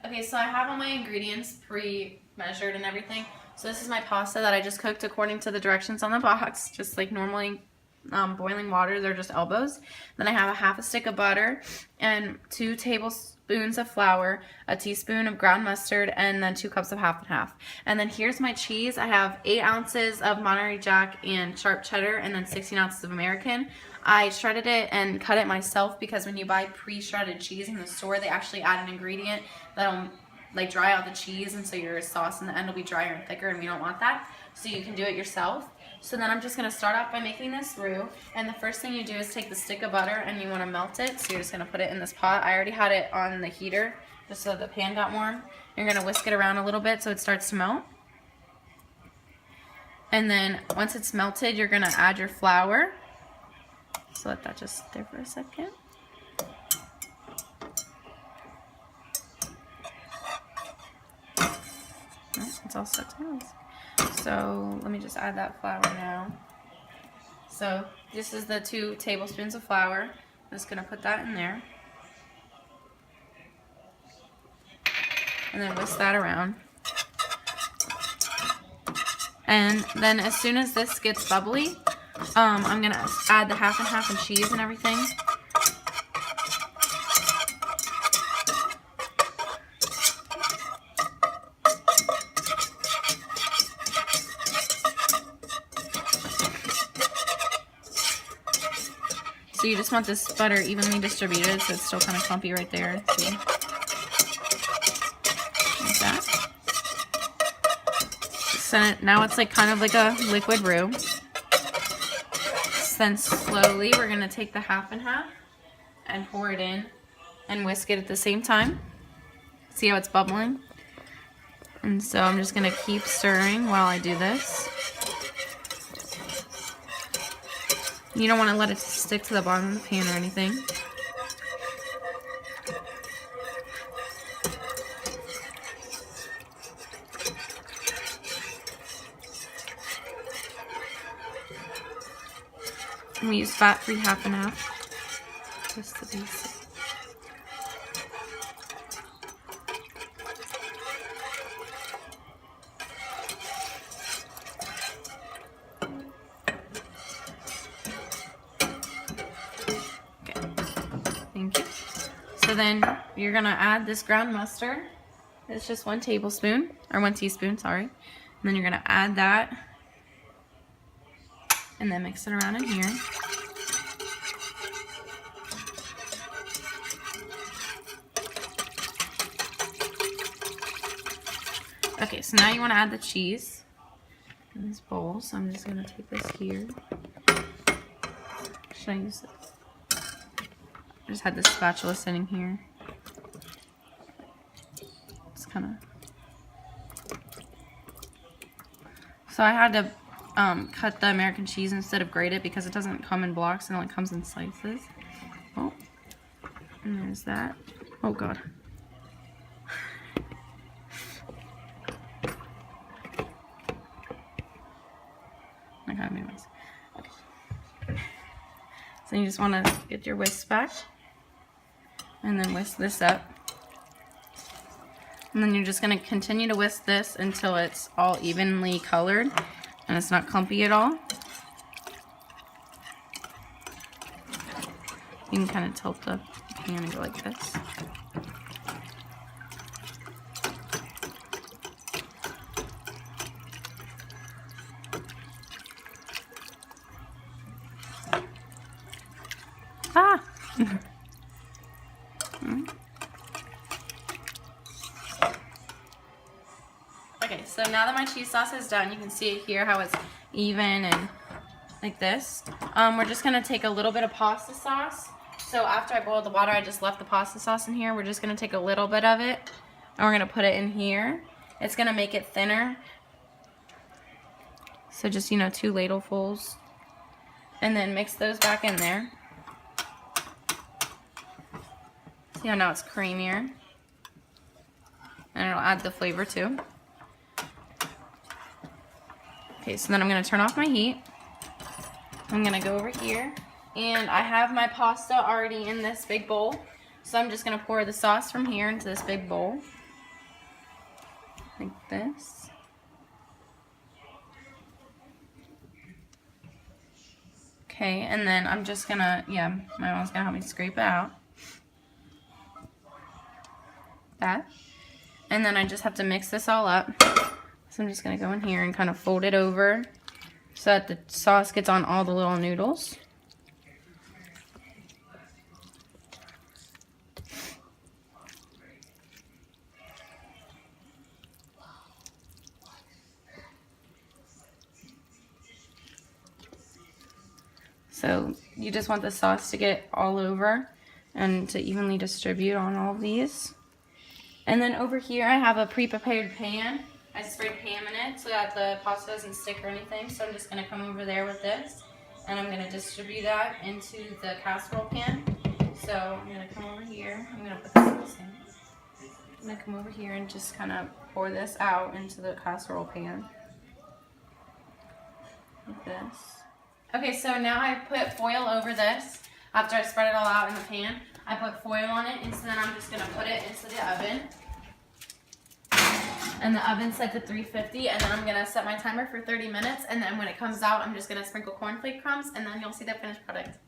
Okay, so I have all my ingredients pre-measured and everything. So this is my pasta that I just cooked according to the directions on the box, just like normally boiling water. They're just elbows. Then I have a half a stick of butter and 2 tablespoons of flour, a teaspoon of ground mustard, and then 2 cups of half and half. And then here's my cheese. I have 8 ounces of Monterey Jack and sharp cheddar, and then 16 ounces of American. I shredded it and cut it myself because when you buy pre-shredded cheese in the store, they actually add an ingredient that'll like dry out the cheese, and so your sauce in the end will be drier and thicker, and we don't want that. So you can do it yourself. So then I'm just going to start off by making this roux, and the first thing you do is take the stick of butter and you want to melt it. So you're just going to put it in this pot. I already had it on the heater just so the pan got warm. You're going to whisk it around a little bit so it starts to melt. And then once it's melted, you're going to add your flour. So let that just sit there for a second. It's all stuck to melt. So let me just add that flour now. So this is the 2 tablespoons of flour. I'm just going to put that in there. And then whisk that around. And then as soon as this gets bubbly, I'm going to add the half and half and cheese and everything. So you just want this butter evenly distributed so it's still kind of clumpy right there. See? Like that. So now it's like kind of like a liquid roux. Then slowly we're going to take the half and half and pour it in and whisk it at the same time. See how it's bubbling? And so I'm just going to keep stirring while I do this. You don't want to let it stick to the bottom of the pan or anything. And we use fat-free half and half. Just the basic. Thank you. So then you're gonna add this ground mustard. It's just 1 tablespoon, or 1 teaspoon, sorry. And then you're gonna add that, and then mix it around in here. Okay, so now you wanna add the cheese in this bowl. So I'm just gonna take this here. Should I use this? I just had this spatula sitting here. It's kind of... So I had to cut the American cheese instead of grate it because it doesn't come in blocks, it only comes in slices. Oh, and there's that. Oh god. Okay, anyways. Okay. So you just want to get your whisk back. And then whisk this up. And then you're just going to continue to whisk this until it's all evenly colored and it's not clumpy at all. You can kind of tilt the pan and go like this. Ah! Okay, so now that my cheese sauce is done, you can see it here how it's even and like this. We're just going to take a little bit of pasta sauce. So after I boiled the water, I just left the pasta sauce in here. We're just going to take a little bit of it and we're going to put it in here. It's going to make it thinner. So just, 2 ladlefuls. And then mix those back in there. See how now it's creamier? And it'll add the flavor too. Okay, so then I'm going to turn off my heat. I'm going to go over here. And I have my pasta already in this big bowl. So I'm just going to pour the sauce from here into this big bowl. like this. Okay, and then I'm just gonna, my mom's gonna help me scrape it out. That. And then I just have to mix this all up. So I'm just gonna go in here and kind of fold it over so that the sauce gets on all the little noodles. So you just want the sauce to get all over and to evenly distribute on all of these. And then over here I have a pre-prepared pan. I sprayed ham in it so that the pasta doesn't stick or anything. So I'm just going to come over there with this and I'm going to distribute that into the casserole pan. So I'm going to come over here. I'm going to put this in the sink. I'm going to come over here and just kind of pour this out into the casserole pan. Like this. Okay, so now I put foil over this. After I spread it all out in the pan, I put foil on it, and so then I'm just going to put it into the oven. And the oven's set to 350, and then I'm going to set my timer for 30 minutes, and then when it comes out, I'm just going to sprinkle cornflake crumbs, and then you'll see the finished product.